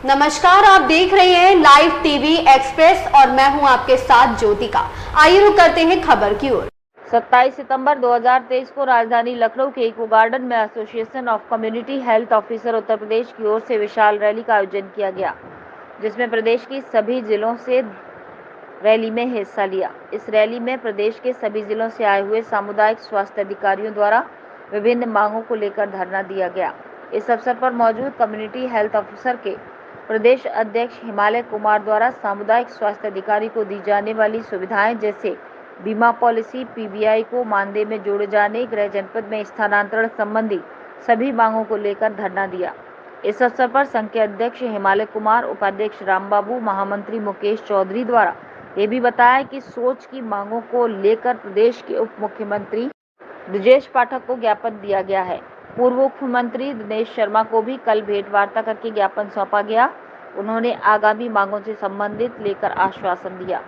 नमस्कार, आप देख रहे हैं लाइव टीवी एक्सप्रेस और मैं हूं आपके साथ ज्योतिका। आइए रुक करते हैं खबर की ओर। 27 सितंबर 2023 को राजधानी लखनऊ के इको गार्डन में association of community health officer Uttar Pradesh की ओर से विशाल रैली का आयोजन किया गया, जिसमें प्रदेश की सभी जिलों से रैली में हिस्सा लिया। इस रैली में प्रदेश के सभी जिलों से आए हुए सामुदायिक स्वास्थ्य अधिकारियों द्वारा विभिन्न मांगों को लेकर धरना दिया गया। इस अवसर पर मौजूद कम्युनिटी हेल्थ ऑफिसर के प्रदेश अध्यक्ष हिमालय कुमार द्वारा सामुदायिक स्वास्थ्य अधिकारी को दी जाने वाली सुविधाएं जैसे बीमा पॉलिसी, पीबीआई को मानदेय में जोड़े जाने, गृह जनपद में स्थानांतरण संबंधी सभी मांगों को लेकर धरना दिया। इस अवसर पर संघ के अध्यक्ष हिमालय कुमार, उपाध्यक्ष रामबाबू, महामंत्री मुकेश चौधरी द्वारा ये भी बताया कि सोच की मांगों को लेकर प्रदेश के उप मुख्यमंत्री ब्रजेश पाठक को ज्ञापन दिया गया है। पूर्व मुख्यमंत्री दिनेश शर्मा को भी कल भेंट वार्ता करके ज्ञापन सौंपा गया। उन्होंने आगामी मांगों से संबंधित लेकर आश्वासन दिया।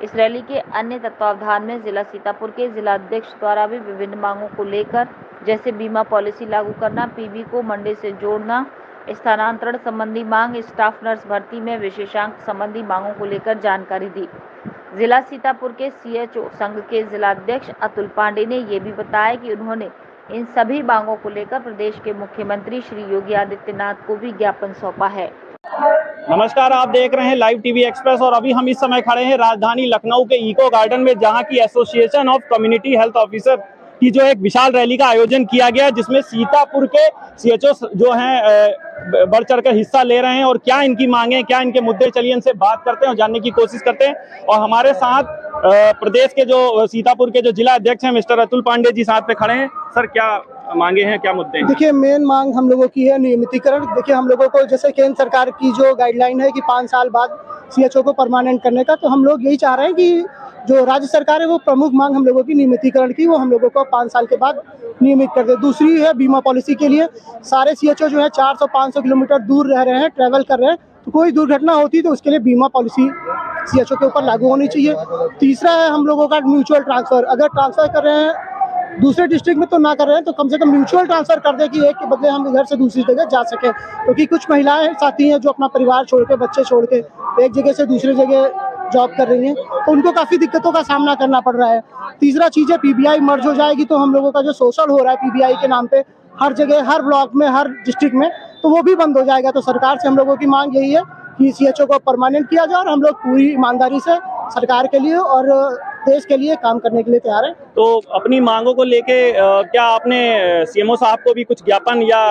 इस रैली के अन्य तत्वावधान में जिला सीतापुर के जिला अध्यक्ष द्वारा भी विभिन्न मांगों को लेकर जैसे बीमा पॉलिसी लागू करना, पीबी को मंडी से जोड़ना, स्थानांतरण संबंधी मांग, स्टाफ नर्स भर्ती में विशेषांक संबंधी मांगों को लेकर जानकारी दी। जिला सीतापुर के सीएचओ संघ के जिला अध्यक्ष अतुल पांडे ने ये भी बताया कि उन्होंने इन सभी मांगों को लेकर प्रदेश के मुख्यमंत्री श्री योगी आदित्यनाथ को भी ज्ञापन सौंपा है। नमस्कार, आप देख रहे हैं लाइव टीवी एक्सप्रेस और अभी हम इस समय खड़े हैं राजधानी लखनऊ के इको गार्डन में, जहां की association of community health officer की जो एक विशाल रैली का आयोजन किया गया, जिसमें सीतापुर के सीएचओ जो हैं बढ़ चढ़कर हिस्सा ले रहे हैं और क्या इनकी मांगे, क्या इनके मुद्दे, चलिए इनसे बात करते हैं और जानने की कोशिश करते हैं। और हमारे साथ प्रदेश के जो सीतापुर के जो जिला अध्यक्ष हैं मिस्टर अतुल पांडे जी साथ में खड़े हैं। सर, क्या मांगे हैं, क्या मुद्दे हैं? देखिए, मेन मांग हम लोगों की है नियमितीकरण। देखिए, हम लोगों को जैसे केंद्र सरकार की जो गाइडलाइन है कि 5 साल बाद सीएचओ को परमानेंट करने का, तो हम लोग यही चाह रहे हैं कि जो राज्य सरकार है वो प्रमुख मांग हम लोगों की नियमितीकरण की, वो हम लोगों को 5 साल के बाद नियमित कर दे। दूसरी है बीमा पॉलिसी के लिए। सारे सीएचओ जो है 400-500 किलोमीटर दूर रह रहे हैं, ट्रैवल कर रहे हैं, तो कोई दुर्घटना होती तो उसके लिए बीमा पॉलिसी सीएचओ के ऊपर लागू होनी चाहिए। तीसरा है हम लोगों का म्यूचुअल ट्रांसफर। अगर ट्रांसफर कर रहे हैं दूसरे डिस्ट्रिक्ट में तो ना कर रहे हैं तो कम से कम म्यूचुअल ट्रांसफर कर दे कि एक के बदले हम इधर से दूसरी जगह जा सकें, क्योंकि कुछ महिलाएं साथी हैं जो अपना परिवार छोड़ के, बच्चे छोड़ के एक जगह से दूसरी जगह जॉब कर रही हैं, तो उनको काफ़ी दिक्कतों का सामना करना पड़ रहा है। तीसरा चीज़ है पीबीआई मर्ज हो जाएगी तो हम लोगों का जो सोशल हो रहा है पीबीआई के नाम पे हर जगह, हर ब्लॉक में, हर डिस्ट्रिक्ट में, तो वो भी बंद हो जाएगा। तो सरकार से हम लोगों की मांग यही है कि सीएचओ को परमानेंट किया जाए और हम लोग पूरी ईमानदारी से सरकार के लिए और देश के लिए काम करने के लिए तैयार है। तो अपनी मांगों को लेके क्या आपने सीएमओ साहब को भी कुछ ज्ञापन या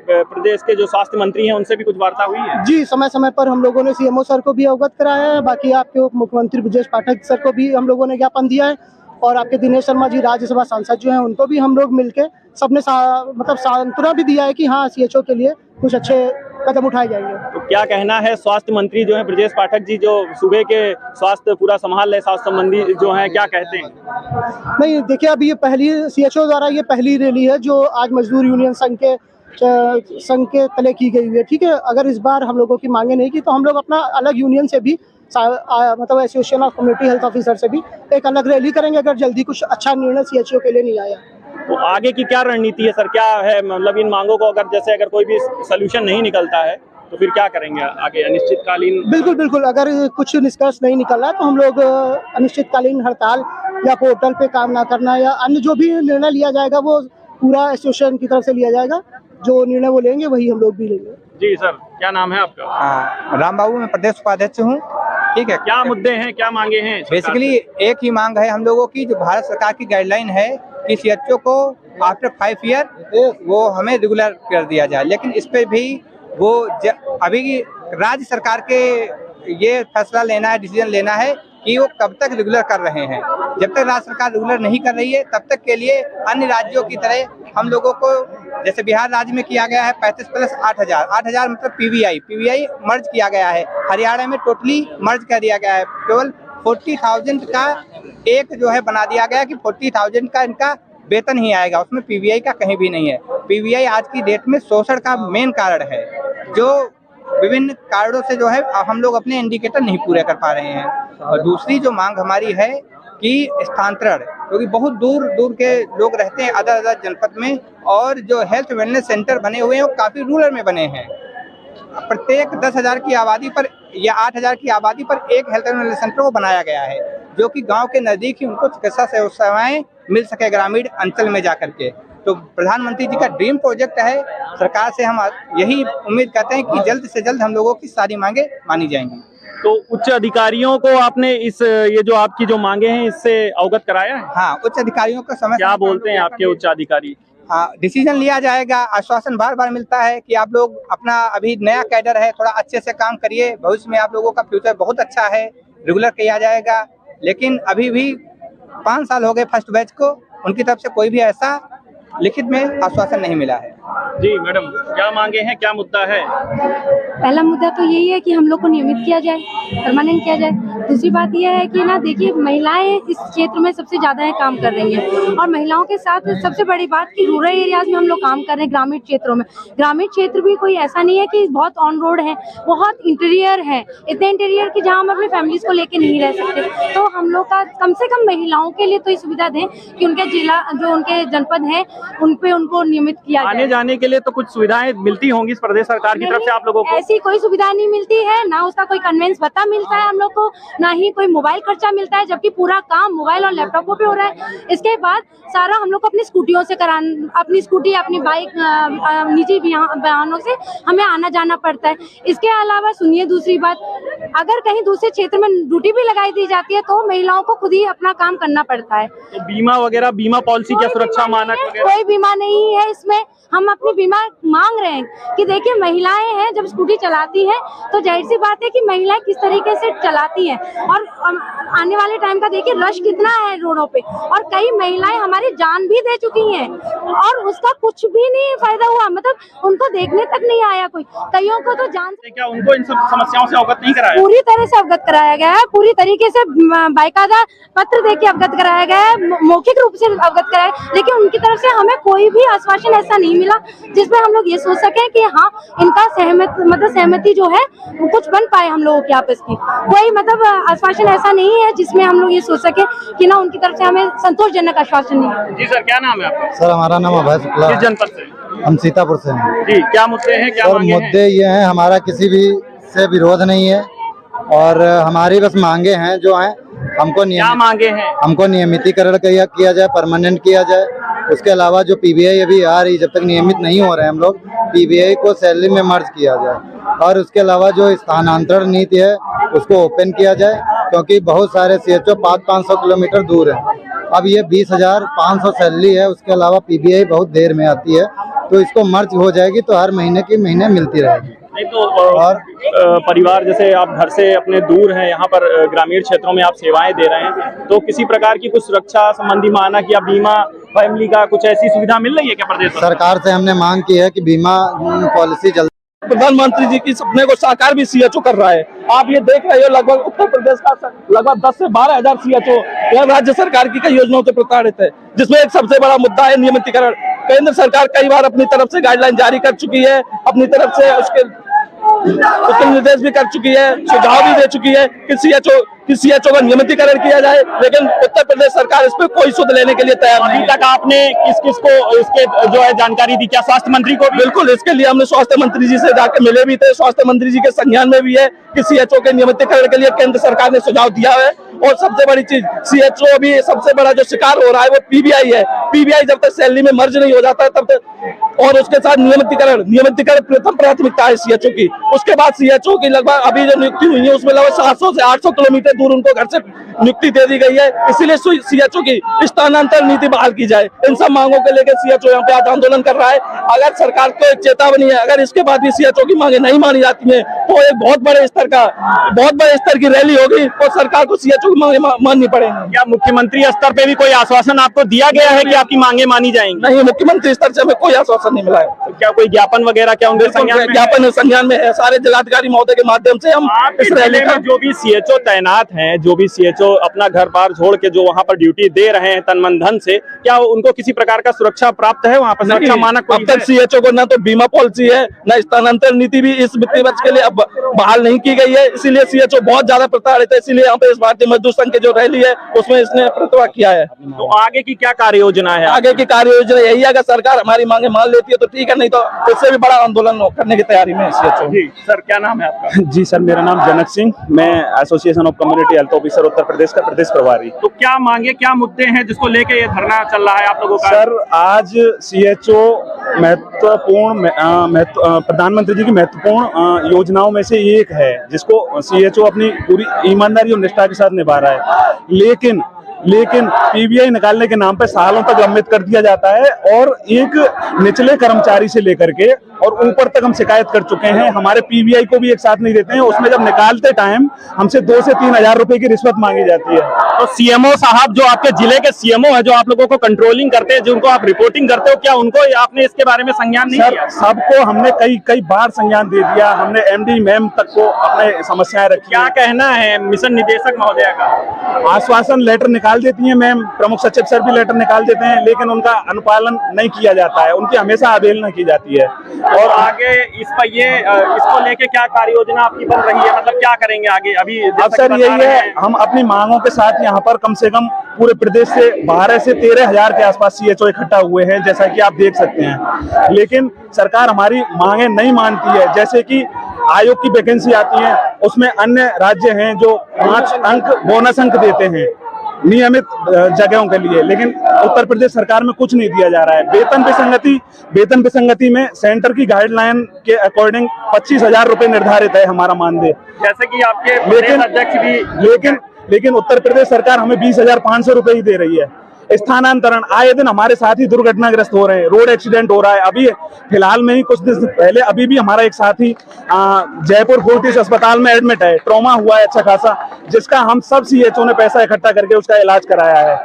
प्रदेश के जो स्वास्थ्य मंत्री हैं उनसे भी कुछ वार्ता हुई है? जी, समय समय पर हम लोगों ने सीएमओ सर को भी अवगत कराया है। बाकी आपके उप मुख्यमंत्री ब्रजेश पाठक सर को भी हम लोगों ने ज्ञापन दिया है और आपके दिनेश शर्मा जी राज्यसभा सांसद जो हैं उनको भी हम लोग मिलके सबने मतलब सांत्वना भी दिया है कि हाँ, सीएचओ के लिए कुछ अच्छे कदम उठाए जाएंगे। तो क्या कहना है स्वास्थ्य मंत्री जो है ब्रजेश पाठक जी, जो सूबे के स्वास्थ्य पूरा संभाल रहे, स्वास्थ्य संबंधी जो है, क्या कहते हैं? नहीं, देखिए, अभी ये पहली सीएचओ द्वारा ये पहली रैली है जो आज मजदूर यूनियन संघ के तले की गई हुई है। ठीक है, अगर इस बार हम लोगों की मांगे नहीं की तो हम लोग अपना अलग यूनियन से भी मतलब association of community health officer से भी एक अलग रैली करेंगे अगर जल्दी कुछ अच्छा निर्णय सीएचओ के लिए नहीं आया। तो आगे की क्या रणनीति है सर, क्या है मतलब इन मांगों को अगर कोई भी सलूशन नहीं निकलता है तो फिर क्या करेंगे आगे? अनिश्चितकालीन? बिल्कुल, अगर कुछ निष्कर्ष नहीं निकल रहा है तो हम लोग अनिश्चितकालीन हड़ताल या पोर्टल पे काम ना करना या अन्य जो भी निर्णय लिया जाएगा वो पूरा एसोसिएशन की तरफ से लिया जाएगा। जो निर्णय वो लेंगे वही हम लोग भी लेंगे। जी सर, क्या नाम है आपका? रामबाबू, मैं प्रदेश उपाध्यक्ष हूँ। ठीक है, क्या मुद्दे हैं, क्या मांगे हैं? बेसिकली एक ही मांग है हम लोगों की, जो भारत सरकार की गाइडलाइन है कि सीएचओ को आफ्टर 5 ईयर वो हमें रेगुलर कर दिया जाए, लेकिन इस पे भी वो अभी राज्य सरकार के ये फैसला लेना है, डिसीजन लेना है कि वो कब तक रेगुलर कर रहे हैं। जब तक राज्य सरकार रेगुलर नहीं कर रही है तब तक के लिए अन्य राज्यों की तरह हम लोगों को, जैसे बिहार राज्य में किया गया है 35 + 8,000 मतलब पीबीआई मर्ज किया गया है। हरियाणा में टोटली मर्ज कर दिया गया है। केवल 40,000 का एक जो है बना दिया गया कि 40,000 का इनका वेतन ही आएगा, उसमें पीबीआई का कहीं भी नहीं है। पीबीआई आज की डेट में शोषण का मेन कारण है, जो विभिन्न कारणों से जो है हम लोग अपने इंडिकेटर नहीं पूरे कर पा रहे हैं। और दूसरी जो मांग हमारी है कि स्थानांतरण, क्योंकि बहुत दूर दूर के लोग रहते हैं अदर जनपद में, और जो हेल्थ वेलनेस सेंटर बने हुए हैं वो काफ़ी रूरल में बने हैं। प्रत्येक 10,000 की आबादी पर या 8,000 की आबादी पर एक हेल्थ एंड वेलनेस सेंटर को बनाया गया है, जो कि गांव के नजदीक ही उनको चिकित्सा सेवाएं मिल सके ग्रामीण अंचल में जाकर के। तो प्रधानमंत्री जी का ड्रीम प्रोजेक्ट है। सरकार से हम यही उम्मीद करते हैं कि जल्द से जल्द हम लोगों की सारी मांगे मानी जाएंगी। तो उच्च अधिकारियों को आपने ये जो आपकी जो मांगे हैं इससे अवगत कराया है? हाँ, उच्च अधिकारियों को समय क्या बोलते हैं आपके उच्च अधिकारी? हाँ, डिसीजन लिया जाएगा। आश्वासन बार बार मिलता है कि आप लोग अपना अभी नया कैडर है, थोड़ा अच्छे से काम करिए, भविष्य में आप लोगों का फ्यूचर बहुत अच्छा है, रेगुलर किया जाएगा। लेकिन अभी भी 5 साल हो गए फर्स्ट बैच को, उनकी तरफ से कोई भी ऐसा लिखित में आश्वासन नहीं मिला है। जी मैडम, क्या मांगे हैं, क्या मुद्दा है? पहला मुद्दा तो यही है कि हम लोग को नियमित किया जाए, परमानेंट किया जाए। दूसरी बात यह है कि ना देखिए, महिलाएं इस क्षेत्र में सबसे ज्यादा काम कर रही हैं, और महिलाओं के साथ सबसे बड़ी बात कि रूरल एरियाज में हम लोग काम कर रहे हैं, ग्रामीण क्षेत्रों में। ग्रामीण क्षेत्र भी कोई ऐसा नहीं है कि बहुत ऑन रोड है, बहुत इंटीरियर है, इतने इंटीरियर कि जहाँ हम अपनी फैमिलीज को लेके नहीं रह सकते। तो हम लोग का कम से कम महिलाओं के लिए तो ये सुविधा दें कि उनके जिला जो उनके जनपद है उन पे उनको नियमित किया जाए। आने जाने के लिए तो कुछ सुविधाएं मिलती होंगी इस प्रदेश सरकार की तरफ से आप लोगों को? ऐसी कोई सुविधा नहीं मिलती है, ना उसका कोई कन्वेंस भत्ता मिलता है हम लोग को, ना ही कोई मोबाइल खर्चा मिलता है, जबकि पूरा काम मोबाइल और लैपटॉपों पे हो रहा है। इसके बाद सारा हम लोग को अपनी स्कूटियों से अपनी स्कूटी, अपनी बाइक, निजी वाहनों से हमें आना जाना पड़ता है। इसके अलावा सुनिए, दूसरी बात, अगर कहीं दूसरे क्षेत्र में ड्यूटी भी लगाई दी जाती है तो महिलाओं को खुद ही अपना काम करना पड़ता है। तो बीमा वगैरह, बीमा पॉलिसी क्या, सुरक्षा मानक वगैरह? कोई बीमा नहीं है इसमें। हम अपनी बीमा मांग रहे हैं कि देखिए, महिलाएं हैं जब स्कूटी चलाती हैं तो जाहिर सी बात है कि महिलाएं किस तरीके से चलाती हैं, और आने वाले टाइम का देखिए रश कितना है रोडों पे, और कई महिलाएं हमारी जान भी दे चुकी हैं और उसका कुछ भी नहीं फायदा हुआ, मतलब उनको देखने तक नहीं आया कोई। कईयों को तो जान से, क्या उनको इन सब समस्याओं से अवगत नहीं कराया? पूरी तरह से अवगत कराया गया है, पूरी तरीके से बाकायदा पत्र देके अवगत कराया गया है, मौखिक रूप से अवगत कराया, लेकिन उनकी तरफ से हमें कोई भी आश्वासन ऐसा नहीं मिला जिसमें हम लोग ये सोच सके कि हाँ, इनका सहमति जो है कुछ बन पाए हम लोगों के आपस की। कोई आश्वासन ऐसा नहीं है जिसमें हम लोग ये सोच सके कि ना उनकी तरफ से हमें संतोषजनक आश्वासन नहीं है। जी सर, क्या नाम है आपका? सर, हमारा नाम अभय शुक्ला। किस जनपद से? हम सीतापुर से हैं। जी, क्या मुद्दे हैं, क्या सर, मांगे हैं? मुद्दे ये हैं, हमारा किसी भी से विरोध नहीं है, और हमारी बस मांगे हैं जो हैं, क्या मांगे हैं? हमको नियमितीकरण किया जाए, परमानेंट किया जाए। उसके अलावा जो पीबीआई अभी आ रही, जब तक नियमित नहीं हो रहे हैं हम लोग, पीबीआई को सैलरी में मर्ज किया जाए, और उसके अलावा जो स्थानांतरण नीति है उसको ओपन किया जाए, क्योंकि बहुत सारे सीएचओ 500-500 किलोमीटर दूर है। अब ये 20,500 सैलरी है, उसके अलावा पीबीआई बहुत देर में आती है, तो इसको मर्ज हो जाएगी तो हर महीने की महीने मिलती रहेगी। नहीं तो और परिवार जैसे आप घर से अपने दूर हैं, यहाँ पर ग्रामीण क्षेत्रों में आप सेवाएं दे रहे हैं, तो किसी प्रकार की कुछ सुरक्षा संबंधी मानक या बीमा फैमिली का कुछ ऐसी सुविधा मिल रही है क्या प्रदेश सरकार से? हमने मांग की है कि बीमा पॉलिसी जल्द। प्रधानमंत्री जी की सपने को साकार भी सीएचओ कर रहा है। आप ये देख रहे हो, लगभग उत्तर प्रदेश का लगभग 10 से 12 हजार सीएचओ यह राज्य सरकार की कई योजनाओं से प्रताड़ित है, जिसमें एक सबसे बड़ा मुद्दा है नियमितीकरण। केंद्र सरकार कई बार अपनी तरफ से गाइडलाइन जारी कर चुकी है, अपनी तरफ से उसके निर्देश भी कर चुकी है, सुझाव भी दे चुकी है कि सीएचओ का नियमितीकरण किया जाए, लेकिन उत्तर प्रदेश सरकार इस पर कोई सुध लेने के लिए तैयार नहीं। अभी तक आपने किस को इसके जो है जानकारी दी? क्या स्वास्थ्य मंत्री को? बिल्कुल, इसके लिए हमने स्वास्थ्य मंत्री जी से जाकर मिले भी थे। स्वास्थ्य मंत्री जी के संज्ञान में भी है कि सीएचओ के नियमितीकरण के लिए केंद्र सरकार ने सुझाव दिया है। और सबसे बड़ी चीज, सीएचओ भी सबसे बड़ा जो शिकार हो रहा है वो पीबीआई है। पीबीआई जब तक सैलरी में मर्ज नहीं हो जाता है तब तक, और उसके साथ नियमितीकरण प्रथम प्राथमिकता है सीएचओ की। उसके बाद सीएचओ की लगभग अभी जो नियुक्ति हुई है उसमें लगभग 700 से 800 किलोमीटर दूर उनको घर से नियुक्ति दे दी गई है। इसीलिए सीएचओ की स्थानांतरण नीति बहाल की जाए। इन सब मांगों को लेकर सीएचओ यहाँ पे आज आंदोलन कर रहा है। अगर सरकार को एक चेतावनी है, अगर इसके बाद भी सीएचओ की मांगे नहीं मानी जाती है तो एक बहुत बड़े स्तर की रैली होगी और सरकार को सीएचओ की मांगे माननी पड़ेगी। क्या मुख्यमंत्री स्तर पे भी कोई आश्वासन आपको दिया गया है कि आपकी मांगे मानी जाएंगी? नहीं, मुख्यमंत्री स्तर से हमें कोई आश्वासन नहीं मिला है। तो क्या कोई ज्ञापन वगैरह क्या उनके संज्ञान में है? संज्ञान में है, सारे जिलाधिकारी महोदय के माध्यम से हम इस रैली का, जो भी सीएचओ तैनात तैनात हैं, जो भी सीएचओ अपना घर बार छोड़ के जो वहां पर ड्यूटी दे रहे हैं तन मन धन से, क्या उनको किसी प्रकार का सुरक्षा प्राप्त है वहां पर? सुरक्षा मानक अब तक सीएचओ को ना तो बीमा पॉलिसी है, ना स्थानांतरण नीति भी इस वित्तीय वर्ष के लिए अब बहाल नहीं की गई है, इसीलिए सीएचओ बहुत ज्यादा प्रताड़ित है। इसीलिए यहाँ पे इस भारतीय मजदूर संघ की जो रैली है उसमें इसने प्रतिवाद किया है। तो आगे की क्या कार्य योजना है? आगे की कार्य योजना यही है, अगर सरकार हमारी मांगे मान लेती है तो ठीक है, नहीं तो इससे भी बड़ा आंदोलन करने की तैयारी में सीएचओ। जी सर, क्या नाम है आपका? जी सर, मेरा नाम जनक सिंह, मैं association of community health officer Uttar Pradesh का प्रदेश प्रभारी। तो क्या मांगे, क्या मुद्दे हैं जिसको लेके ये धरना चल रहा है आप लोगों का? सर, आज सीएचओ प्रधानमंत्री जी की महत्वपूर्ण योजनाओं में से एक है, जिसको सीएचओ अपनी पूरी ईमानदारी और निष्ठा के साथ निभा रहा है, लेकिन पीबीआई निकालने के नाम पे सालों तक लंबित कर दिया जाता है और एक निचले कर्मचारी से लेकर के और ऊपर तक हम शिकायत कर चुके हैं, हमारे पीबीआई को भी एक साथ नहीं देते हैं। उसमें जब निकालते टाइम हमसे 2 से 3 हजार रुपए की रिश्वत मांगी जाती है। तो सीएमओ साहब, जो आपके जिले के सीएमओ है, जो आप लोगों को कंट्रोलिंग करते हैं, जिनको आप रिपोर्टिंग करते हो, क्या उनको आपने इसके बारे में संज्ञान नहीं दिया? सबको हमने कई बार संज्ञान दे दिया, हमने एमडी मैम तक को अपने समस्याएं रखी। क्या कहना है मिशन निदेशक महोदय का? आश्वासन लेटर निकाल देती हैं मैम, प्रमुख सचिव सर भी लेटर निकाल देते हैं, लेकिन उनका अनुपालन नहीं किया जाता है, उनकी हमेशा अवहेलना की जाती है। और आगे इस पर इसको लेके क्या कार्य योजना आपकी बन रही है? मतलब क्या करेंगे आगे? अभी अब सर यही है, हम अपनी मांगों के साथ यहाँ पर कम से कम पूरे प्रदेश से 12 से 13 हजार के आसपास सीएचओ इकट्ठा हुए हैं, जैसा कि आप देख सकते हैं, लेकिन सरकार हमारी मांगे नहीं मानती है। जैसे कि आयोग की वैकेंसी आती है, उसमें अन्य राज्य हैं जो 5 अंक बोनस अंक देते हैं नियमित जगहों के लिए, लेकिन उत्तर प्रदेश सरकार में कुछ नहीं दिया जा रहा है। वेतन विसंगति में सेंटर की गाइडलाइन के अकॉर्डिंग 25 हजार रुपए निर्धारित है हमारा मानदेय, जैसे कि आपके प्रदेश अध्यक्ष भी, लेकिन उत्तर प्रदेश सरकार हमें 20,500 रुपए ही दे रही है। स्थानांतरण आए दिन हमारे साथ ही दुर्घटनाग्रस्त हो रहे हैं, रोड एक्सीडेंट हो रहा है। अभी फिलहाल में ही कुछ दिन पहले अभी भी हमारा एक साथी जयपुर फोर्टिस अस्पताल में एडमिट है, ट्रॉमा हुआ है अच्छा खासा, जिसका हम सब सीएचओ ने पैसा इकट्ठा करके उसका इलाज कराया है,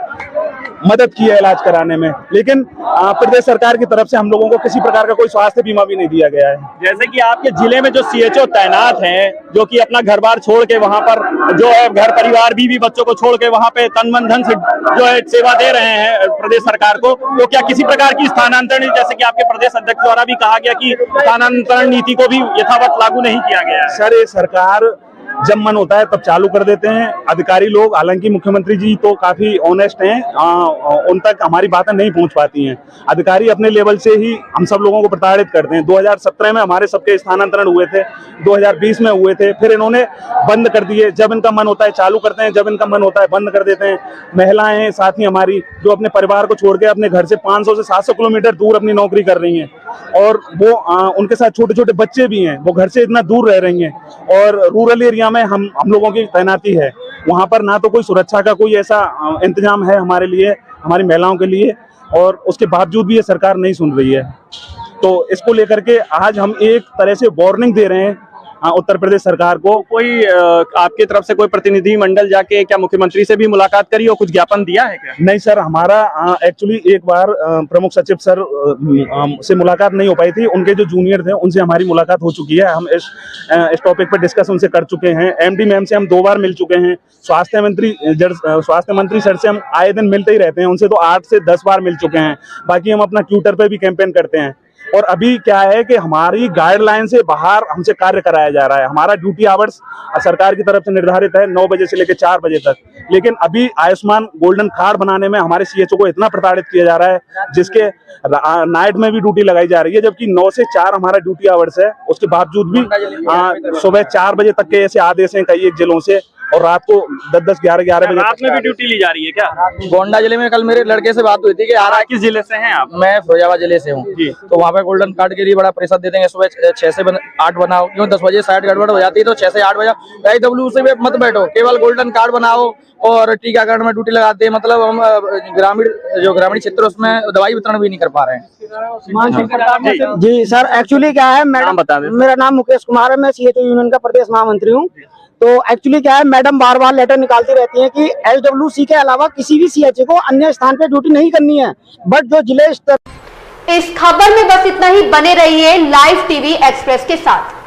मदद की है इलाज कराने में, लेकिन प्रदेश सरकार की तरफ से हम लोगों को किसी प्रकार का कोई स्वास्थ्य बीमा भी नहीं दिया गया है। जैसे कि आपके जिले में जो सीएचओ तैनात हैं, जो कि अपना घर बार छोड़ के वहां पर जो है घर परिवार बीवी बच्चों को छोड़ के वहां पे तन मन धन से जो है सेवा दे रहे हैं प्रदेश सरकार को, तो क्या किसी प्रकार की स्थानांतरण, जैसे कि आपके प्रदेश अध्यक्ष द्वारा भी कहा गया कि स्थानांतरण नीति को भी यथावत लागू नहीं किया गया है? सर, ये सरकार जब मन होता है तब चालू कर देते हैं अधिकारी लोग, हालांकि मुख्यमंत्री जी तो काफी ऑनेस्ट हैं, उन तक हमारी बातें नहीं पहुंच पाती हैं। अधिकारी अपने लेवल से ही हम सब लोगों को प्रताड़ित करते हैं। 2017 में हमारे सबके स्थानांतरण हुए थे, 2020 में हुए थे, फिर इन्होंने बंद कर दिए। जब इनका मन होता है चालू करते हैं, जब इनका मन होता है बंद कर देते हैं। महिलाएं साथी हमारी जो अपने परिवार को छोड़ के अपने घर से 500 से 700 किलोमीटर दूर अपनी नौकरी कर रही हैं, और वो उनके साथ छोटे छोटे बच्चे भी हैं, वो घर से इतना दूर रह रही हैं, और रूरल एरिया में हम लोगों की तैनाती है, वहां पर ना तो कोई सुरक्षा का कोई ऐसा इंतजाम है हमारे लिए, हमारी महिलाओं के लिए, और उसके बावजूद भी ये सरकार नहीं सुन रही है। तो इसको लेकर के आज हम एक तरह से वार्निंग दे रहे हैं उत्तर प्रदेश सरकार को। कोई आपके तरफ से कोई प्रतिनिधि मंडल जाके क्या मुख्यमंत्री से भी मुलाकात करी और कुछ ज्ञापन दिया है क्या? नहीं सर, हमारा एक्चुअली एक बार प्रमुख सचिव सर से मुलाकात नहीं हो पाई थी, उनके जो जूनियर थे उनसे हमारी मुलाकात हो चुकी है, हम इस टॉपिक पर डिस्कस उनसे कर चुके हैं। एमडी मैम से हम 2 बार मिल चुके हैं, स्वास्थ्य मंत्री सर से हम आए दिन मिलते ही रहते हैं, उनसे तो 8 से 10 बार मिल चुके हैं। बाकी हम अपना ट्विटर पे भी कैंपेन करते हैं। और अभी क्या है कि हमारी गाइडलाइन से बाहर हमसे कार्य कराया जा रहा है। हमारा ड्यूटी आवर्स सरकार की तरफ से निर्धारित है 9 बजे से लेकर 4 बजे तक, लेकिन अभी आयुष्मान गोल्डन कार्ड बनाने में हमारे सीएचओ को इतना प्रताड़ित किया जा रहा है, जिसके नाइट में भी ड्यूटी लगाई जा रही है, जबकि 9 से 4 हमारा ड्यूटी आवर्स है। उसके बावजूद भी सुबह 4 बजे तक के ऐसे आदेश हैं कई एक जिलों से, और रात को 10-10, 11-11 बजे रात में भी ड्यूटी ली जा रही है क्या? गोंडा जिले में कल मेरे लड़के से बात हुई थी कि किस जिले से हैं आप? मैं फिरोजाबाद जिले से हूँ, तो वहाँ पे गोल्डन कार्ड के लिए बड़ा प्रेशर देते हैं, सुबह 6 से 8 बनाओ, क्यों 10 बजे साइड गड़बड़ हो जाती है, तो 6 से 8 बजे IWC से मत बैठो, केवल गोल्डन कार्ड बनाओ और टीकाकरण में ड्यूटी लगाते हैं। मतलब हम ग्रामीण क्षेत्र उसमें दवाई वितरण भी नहीं कर पा रहे हैं। जी सर, एक्चुअली क्या है मैडम, मेरा नाम मुकेश कुमार है, मैं सीएचओ यूनियन का प्रदेश महामंत्री हूँ। तो एक्चुअली क्या है, मैडम बार बार लेटर निकालती रहती हैं कि LWC के अलावा किसी भी सीएचओ को अन्य स्थान पे ड्यूटी नहीं करनी है, बट जो जिले स्तर। इस खबर में बस इतना ही। बने रहिए लाइव टीवी एक्सप्रेस के साथ।